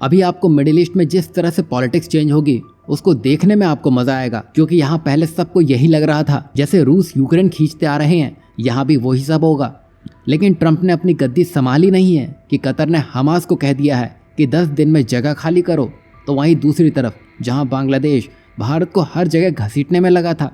अभी आपको middle east में जिस तरह से पॉलिटिक्स चेंज होगी उसको देखने में आपको मजा आएगा, क्योंकि यहाँ पहले सबको यही लग रहा था जैसे रूस यूक्रेन खींचते आ रहे हैं, यहाँ भी वही सब होगा। लेकिन ट्रंप ने अपनी गद्दी संभाली नहीं है कि कतर ने हमास को कह दिया है कि 10 दिन में जगह खाली करो। तो वहीं दूसरी तरफ जहाँ बांग्लादेश भारत को हर जगह घसीटने में लगा था,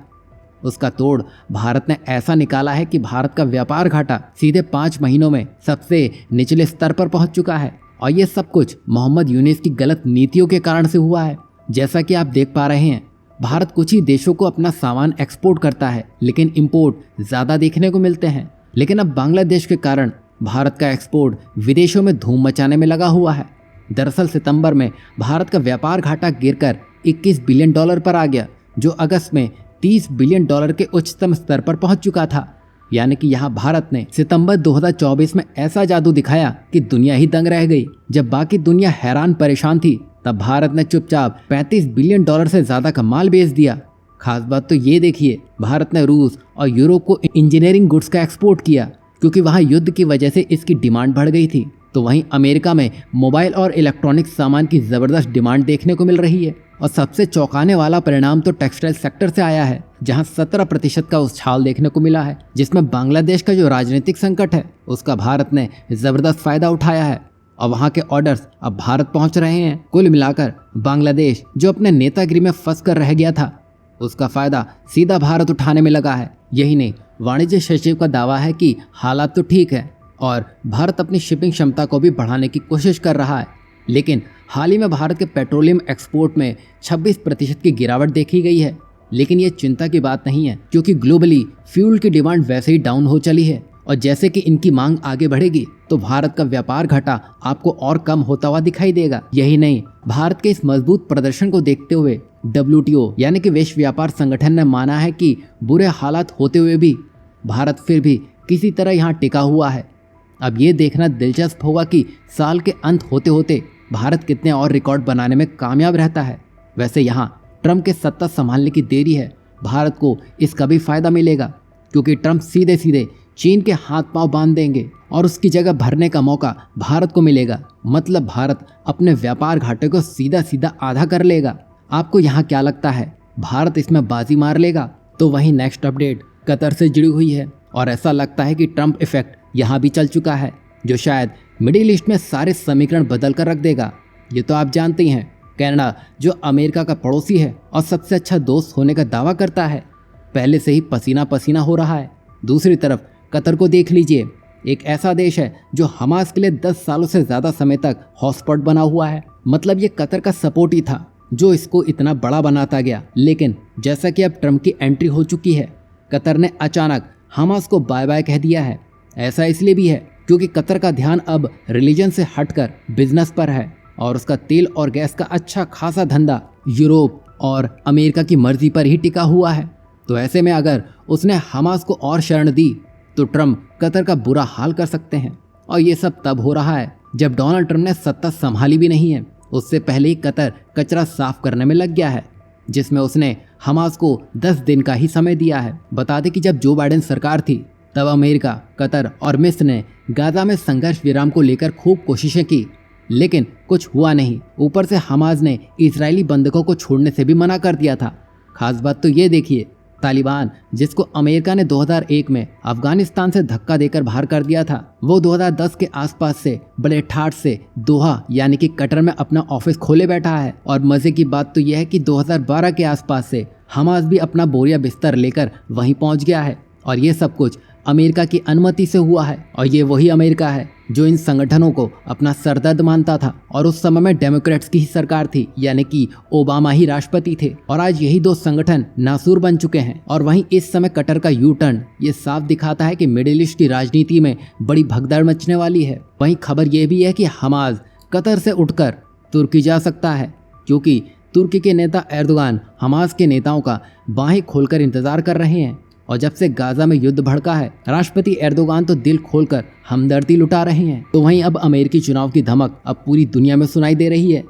उसका तोड़ भारत ने ऐसा निकाला है कि भारत का व्यापार घाटा सीधे 5 महीनों में सबसे निचले स्तर पर पहुंच चुका है। और ये सब कुछ मोहम्मद यूनिस की गलत नीतियों के कारण से हुआ है। जैसा कि आप देख पा रहे हैं, भारत कुछ ही देशों को अपना सामान एक्सपोर्ट करता है, लेकिन इंपोर्ट ज़्यादा देखने को मिलते हैं। लेकिन अब बांग्लादेश के कारण भारत का एक्सपोर्ट विदेशों में धूम मचाने में लगा हुआ है। दरअसल सितंबर में भारत का व्यापार घाटा गिरकर $21 बिलियन पर आ गया, जो अगस्त में $30 बिलियन के उच्चतम स्तर पर पहुंच चुका था। यानी कि यहाँ भारत ने सितंबर 2024 में ऐसा जादू दिखाया कि दुनिया ही दंग रह गई। जब बाकी दुनिया हैरान परेशान थी, तब भारत ने चुपचाप $35 बिलियन से ज्यादा का माल बेच दिया। खास बात तो ये देखिए, भारत ने रूस और यूरोप को इंजीनियरिंग गुड्स का एक्सपोर्ट किया, क्योंकि वहाँ युद्ध की वजह से इसकी डिमांड बढ़ गई थी। तो वहीं अमेरिका में मोबाइल और इलेक्ट्रॉनिक सामान की ज़बरदस्त डिमांड देखने को मिल रही है। और सबसे चौंकाने वाला परिणाम तो टेक्सटाइल सेक्टर से आया है, जहां 17% का उछाल देखने को मिला है, जिसमें बांग्लादेश का जो राजनीतिक संकट है उसका भारत ने ज़बरदस्त फायदा उठाया है। और वहां के ऑर्डर्स अब भारत पहुंच रहे हैं। कुल मिलाकर बांग्लादेश जो अपने नेतागिरी में फंस कर रह गया था, उसका फायदा सीधा भारत उठाने में लगा है। यही नहीं, वाणिज्य सचिव का दावा है कि हालात तो ठीक है और भारत अपनी शिपिंग क्षमता को भी बढ़ाने की कोशिश कर रहा है। लेकिन हाल ही में भारत के पेट्रोलियम एक्सपोर्ट में 26% की गिरावट देखी गई है। लेकिन ये चिंता की बात नहीं है, क्योंकि ग्लोबली फ्यूल की डिमांड वैसे ही डाउन हो चली है। और जैसे कि इनकी मांग आगे बढ़ेगी तो भारत का व्यापार घाटा आपको और कम होता हुआ दिखाई देगा। यही नहीं, भारत के इस मजबूत प्रदर्शन को देखते हुए WTO यानी कि विश्व व्यापार संगठन ने माना है कि बुरे हालात होते हुए भी भारत फिर भी किसी तरह यहाँ टिका हुआ है। अब ये देखना दिलचस्प होगा कि साल के अंत होते होते भारत कितने और रिकॉर्ड बनाने में कामयाब रहता है। वैसे यहाँ ट्रंप के सत्ता संभालने की देरी है, भारत को इसका भी फायदा मिलेगा, क्योंकि ट्रंप सीधे सीधे चीन के हाथ पांव बांध देंगे और उसकी जगह भरने का मौका भारत को मिलेगा। मतलब भारत अपने व्यापार घाटे को सीधा सीधा आधा कर लेगा। आपको यहाँ क्या लगता है, भारत इसमें बाजी मार लेगा? तो वहीं नेक्स्ट अपडेट कतर से जुड़ी हुई है और ऐसा लगता है कि ट्रंप इफेक्ट यहाँ भी चल चुका है, जो शायद मिडिल ईस्ट में सारे समीकरण बदल कर रख देगा। ये तो आप जानते ही हैं, कनाडा जो अमेरिका का पड़ोसी है और सबसे अच्छा दोस्त होने का दावा करता है, पहले से ही पसीना पसीना हो रहा है। दूसरी तरफ कतर को देख लीजिए, एक ऐसा देश है जो हमास के लिए 10 सालों से ज़्यादा समय तक हॉटस्पॉट बना हुआ है। मतलब ये कतर का सपोर्ट ही था जो इसको इतना बड़ा बनाता गया। लेकिन जैसा कि अब ट्रंप की एंट्री हो चुकी है, कतर ने अचानक हमास को बाय बाय कह दिया है। ऐसा इसलिए भी है क्योंकि कतर का ध्यान अब रिलीजन से हटकर बिजनेस पर है और उसका तेल और गैस का अच्छा खासा धंधा यूरोप और अमेरिका की मर्जी पर ही टिका हुआ है। तो ऐसे में अगर उसने हमास को और शरण दी तो ट्रंप कतर का बुरा हाल कर सकते हैं। और ये सब तब हो रहा है जब डोनाल्ड ट्रंप ने सत्ता संभाली भी नहीं है, उससे पहले ही कतर कचरा साफ करने में लग गया है, जिसमें उसने हमास को 10 दिन का ही समय दिया है। बता दें कि जब जो बाइडेन सरकार थी तब अमेरिका, कतर और मिस्र ने गाजा में संघर्ष विराम को लेकर खूब कोशिशें की, लेकिन कुछ हुआ नहीं। ऊपर से हमास ने इजरायली बंधकों को छोड़ने से भी मना कर दिया था। खास बात तो ये देखिए, तालिबान जिसको अमेरिका ने 2001 में अफगानिस्तान से धक्का देकर बाहर कर दिया था, वो 2010 के आसपास से बड़े ठाठ से दोहा यानी कि कतर में अपना ऑफिस खोले बैठा है। और मजे की बात तो यह है कि 2012 के आसपास से हमास भी अपना बोरिया बिस्तर लेकर वहीं पहुंच गया है। और ये सब कुछ अमेरिका की अनुमति से हुआ है। और ये वही अमेरिका है जो इन संगठनों को अपना सरदर्द मानता था। और उस समय में डेमोक्रेट्स की ही सरकार थी, यानी कि ओबामा ही राष्ट्रपति थे। और आज यही दो संगठन नासूर बन चुके हैं। और वहीं इस समय कतर का यू टर्न ये साफ दिखाता है कि मिडिल ईस्ट की राजनीति में बड़ी भगदड़ मचने वाली है। वहीं खबर यह भी है कि हमास कतर से उठकर तुर्की जा सकता है, क्योंकि तुर्की के नेता एर्दोगान हमास के नेताओं का बाहें खोलकर इंतजार कर रहे हैं। और जब से गाजा में युद्ध भड़का है, राष्ट्रपति एर्दोगान तो दिल खोलकर हमदर्दी लुटा रहे हैं। तो वहीं अब अमेरिकी चुनाव की धमक अब पूरी दुनिया में सुनाई दे रही है।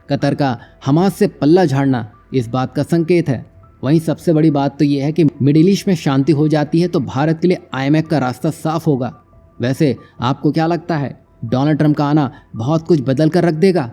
कतर का हमास से पल्ला झाड़ना इस बात का संकेत है। वहीं सबसे बड़ी बात तो यह है कि मिडिल ईस्ट में शांति हो जाती है तो भारत के लिए IMF का रास्ता साफ होगा। वैसे आपको क्या लगता है, डोनाल्ड ट्रंप का आना बहुत कुछ बदल कर रख देगा?